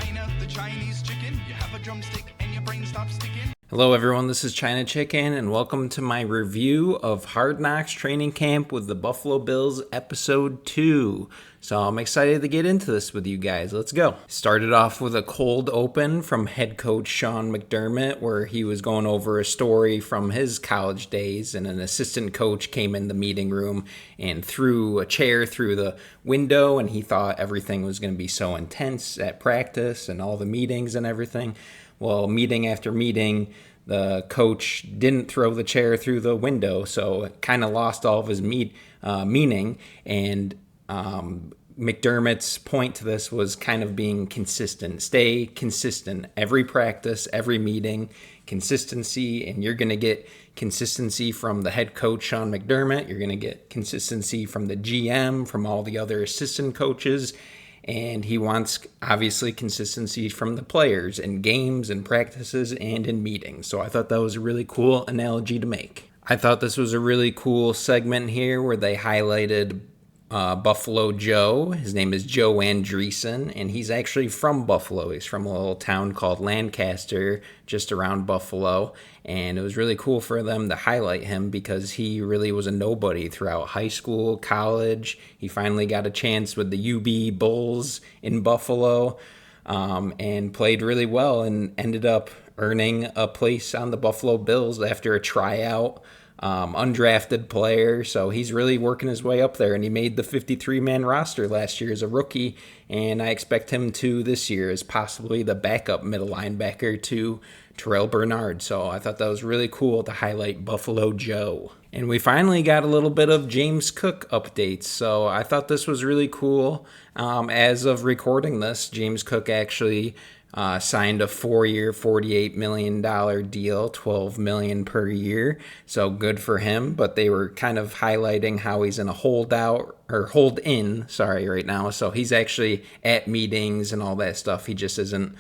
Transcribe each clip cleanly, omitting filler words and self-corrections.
China, the Chinese chicken. You have a drumstick and your brain stops sticking. Hello everyone, this is China Chicken and welcome to my review of Hard Knocks Training Camp with the Buffalo Bills episode 2. So I'm excited to get into this with you guys. Let's go. Started off with a cold open from head coach Sean McDermott where he was going over a story from his college days, and an assistant coach came in the meeting room and threw a chair through the window, and he thought everything was going to be so intense at practice and all the meetings and everything. Well, meeting after meeting, the coach didn't throw the chair through the window, so it kind of lost all of his meaning. And McDermott's point to this was kind of being consistent. Stay consistent. Every practice, every meeting, consistency, and you're going to get consistency from the head coach, Sean McDermott. You're going to get consistency from the GM, from all the other assistant coaches. And he wants, obviously, consistency from the players in games and practices and in meetings. So I thought that was a really cool analogy to make. I thought this was a really cool segment here where they highlighted Buffalo Joe. His name is Joe Andreessen, and he's actually from Buffalo. He's from a little town called Lancaster, just around Buffalo. And it was really cool for them to highlight him because he really was a nobody throughout high school, college. He finally got a chance with the UB Bulls in Buffalo and played really well and ended up earning a place on the Buffalo Bills after a tryout. Undrafted player, so he's really working his way up there, and he made the 53-man roster last year as a rookie, and I expect him to this year as possibly the backup middle linebacker to Terrell Bernard. So I thought that was really cool to highlight Buffalo Joe. And we finally got a little bit of James Cook updates, so I thought this was really cool. As of recording this, James Cook actually signed a 4-year, $48 million deal, $12 million per year. So good for him. But they were kind of highlighting how he's in a hold in right now. So he's actually at meetings and all that stuff. He just isn't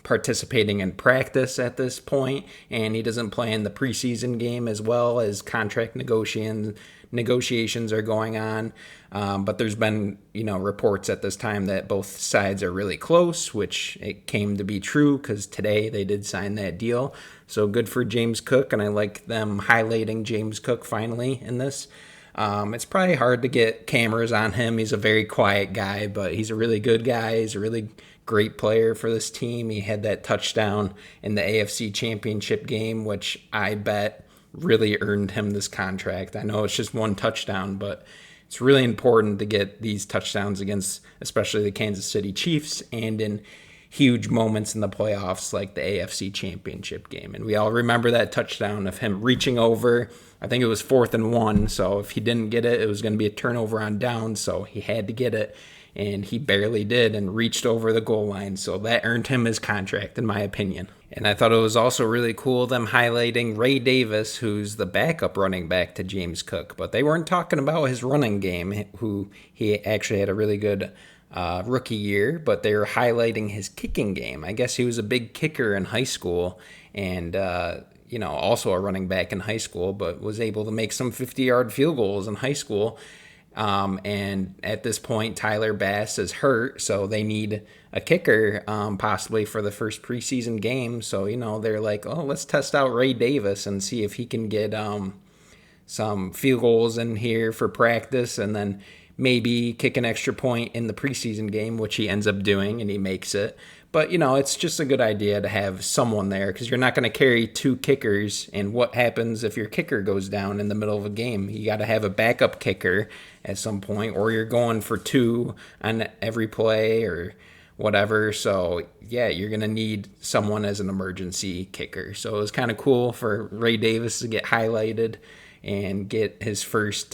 participating in practice at this point, and he doesn't play in the preseason game as well as contract negotiations are going on. But there's been, reports at this time that both sides are really close, which it came to be true because today they did sign that deal. So good for James Cook, and I like them highlighting James Cook finally in this. It's probably hard to get cameras on him. He's a very quiet guy, but he's a really good guy. He's a really great player for this team. He had that touchdown in the AFC Championship game, which I bet really earned him this contract. I know it's just one touchdown, but it's really important to get these touchdowns against especially the Kansas City Chiefs and in huge moments in the playoffs like the AFC Championship game. And we all remember that touchdown of him reaching over. I think it was 4th and 1, so if he didn't get it, it was going to be a turnover on downs, so he had to get it. And he barely did and reached over the goal line. So that earned him his contract, in my opinion. And I thought it was also really cool them highlighting Ray Davis, who's the backup running back to James Cook. But they weren't talking about his running game, who he actually had a really good rookie year. But they were highlighting his kicking game. I guess he was a big kicker in high school and, also a running back in high school, but was able to make some 50-yard field goals in high school. And at this point, Tyler Bass is hurt, so they need a kicker possibly for the first preseason game. So, they're like, oh, let's test out Ray Davis and see if he can get some field goals in here for practice and then maybe kick an extra point in the preseason game, which he ends up doing, and he makes it. But, it's just a good idea to have someone there because you're not going to carry 2 kickers. And what happens if your kicker goes down in the middle of a game? You got to have a backup kicker at some point, or you're going for 2 on every play or whatever. So, yeah, you're going to need someone as an emergency kicker. So it was kind of cool for Ray Davis to get highlighted and get his first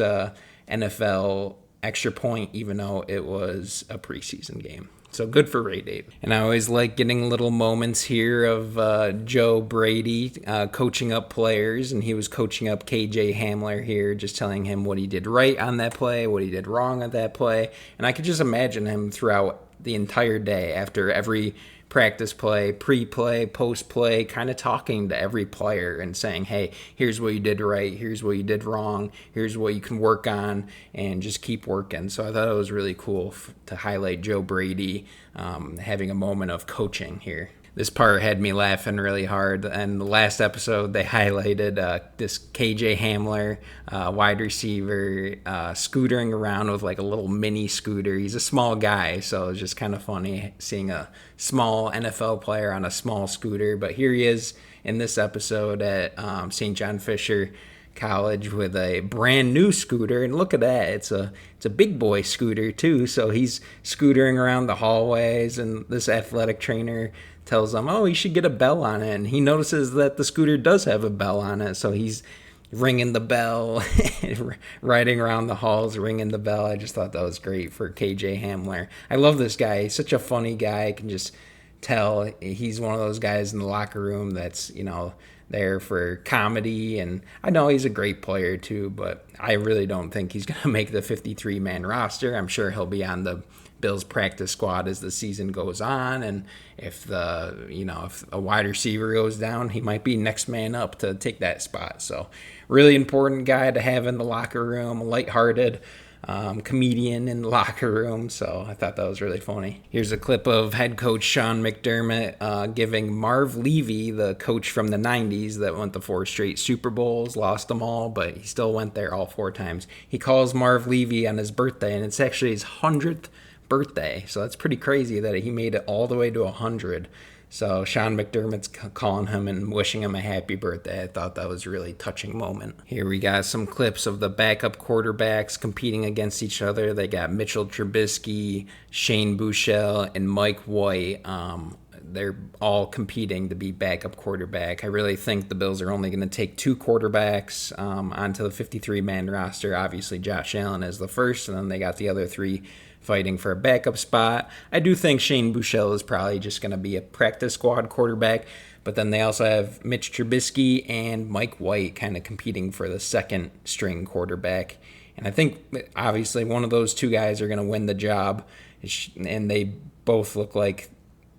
NFL extra point, even though it was a preseason game. So good for Ray Davis. And I always like getting little moments here of Joe Brady coaching up players, and he was coaching up KJ Hamler here, just telling him what he did right on that play, what he did wrong on that play. And I could just imagine him throughout the entire day after every practice play, pre-play, post-play, kind of talking to every player and saying, hey, here's what you did right, here's what you did wrong, here's what you can work on, and just keep working. So I thought it was really cool to highlight Joe Brady having a moment of coaching here. This part had me laughing really hard. And the last episode, they highlighted this KJ Hamler, wide receiver, scootering around with like a little mini scooter. He's a small guy, so it's just kind of funny seeing a small NFL player on a small scooter. But here he is in this episode at St. John Fisher College with a brand new scooter, and look at that, it's a big boy scooter too. So he's scootering around the hallways, and this athletic trainer tells him, oh, he should get a bell on it, and he notices that the scooter does have a bell on it, so he's ringing the bell, riding around the halls, ringing the bell. I just thought that was great for KJ Hamler. I love this guy. He's such a funny guy. I can just tell he's one of those guys in the locker room that's, there for comedy, and I know he's a great player too, but I really don't think he's going to make the 53-man roster. I'm sure he'll be on the Bills practice squad as the season goes on, and if if a wide receiver goes down, he might be next man up to take that spot. So really important guy to have in the locker room, lighthearted comedian in the locker room. So I thought that was really funny. Here's a clip of head coach Sean McDermott giving Marv Levy, the coach from the 90s that went to 4 straight Super Bowls, lost them all, but he still went there all 4 times. He calls Marv Levy on his birthday, and it's actually his 100th birthday. So that's pretty crazy that he made it all the way to 100. So Sean McDermott's calling him and wishing him a happy birthday. I thought that was a really touching moment. Here we got some clips of the backup quarterbacks competing against each other. They got Mitchell Trubisky, Shane Buechele, and Mike White. They're all competing to be backup quarterback. I really think the Bills are only going to take 2 quarterbacks onto the 53-man roster. Obviously, Josh Allen is the first, and then they got the other 3 fighting for a backup spot. I do think Shane Buechele is probably just going to be a practice squad quarterback, but then they also have Mitch Trubisky and Mike White kind of competing for the second string quarterback. And I think obviously one of those 2 guys are going to win the job, and they both look like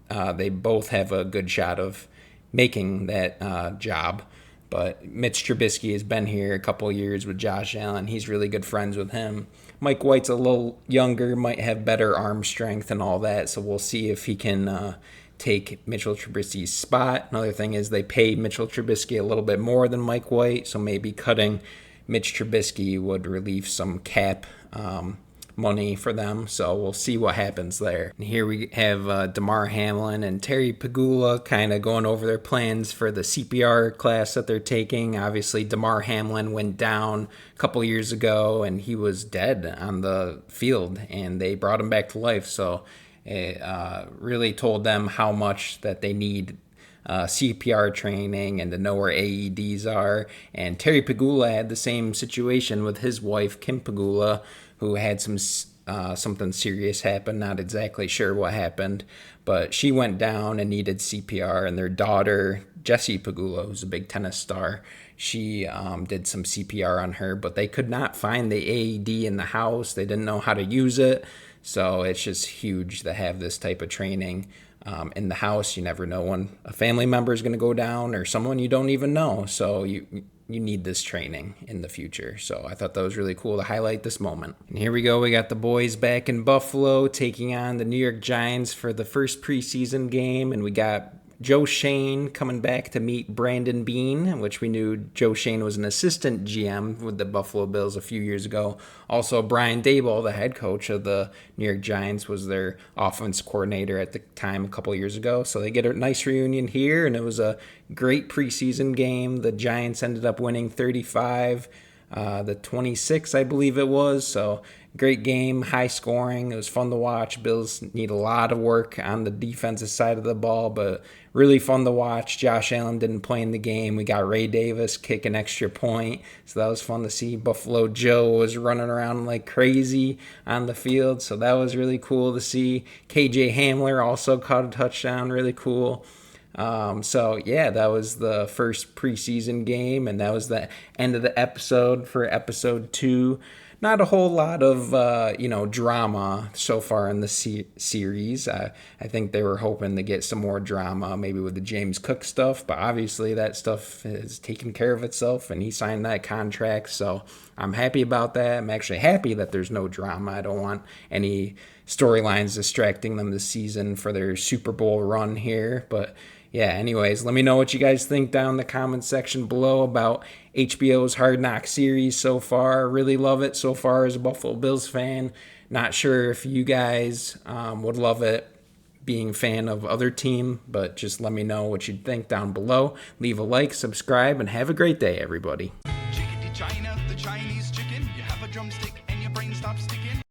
they both have a good shot of making that job. But Mitch Trubisky has been here a couple of years with Josh Allen. He's really good friends with him. Mike White's a little younger, might have better arm strength and all that, so we'll see if he can take Mitchell Trubisky's spot. Another thing is they pay Mitchell Trubisky a little bit more than Mike White, so maybe cutting Mitch Trubisky would relieve some cap money for them, so we'll see what happens there. And here we have Damar Hamlin and Terry Pegula kind of going over their plans for the CPR class that they're taking. Obviously, Damar Hamlin went down a couple years ago, and he was dead on the field, and they brought him back to life, so it really told them how much that they need CPR training and to know where AEDs are. And Terry Pegula had the same situation with his wife, Kim Pegula, who had something serious happen. Not exactly sure what happened, but she went down and needed CPR. And their daughter, Jessie Pegula, who's a big tennis star, she did some CPR on her, but they could not find the AED in the house. They didn't know how to use it. So it's just huge to have this type of training in the house. You never know when a family member is going to go down or someone you don't even know. So you need this training in the future. So I thought that was really cool to highlight this moment. And here we go. We got the boys back in Buffalo taking on the New York Giants for the first preseason game. And we got Joe Shane coming back to meet Brandon Beane, which we knew Joe Shane was an assistant GM with the Buffalo Bills a few years ago. Also, Brian Daboll, the head coach of the New York Giants, was their offense coordinator at the time a couple years ago. So they get a nice reunion here, and it was a great preseason game. The Giants ended up winning 35 the 26, I believe it was. So great game, high scoring. It was fun to watch. Bills need a lot of work on the defensive side of the ball, but really fun to watch. Josh Allen didn't play in the game. We got Ray Davis kick an extra point, so that was fun to see. Buffalo Joe was running around like crazy on the field, so that was really cool to see. KJ Hamler also caught a touchdown, really cool. So yeah, that was the first preseason game, and that was the end of the episode for episode 2. not a whole lot of, drama so far in the series. I think they were hoping to get some more drama, maybe with the James Cook stuff, but obviously that stuff is taken care of itself, and he signed that contract, so I'm happy about that. I'm actually happy that there's no drama. I don't want any storylines distracting them this season for their Super Bowl run here, but yeah, anyways, let me know what you guys think down in the comments section below about HBO's Hard Knock series so far. Really love it so far as a Buffalo Bills fan. Not sure if you guys would love it being a fan of other team, but just let me know what you think down below. Leave a like, subscribe, and have a great day, everybody. Chickadee China, the Chinese chicken. You have a drumstick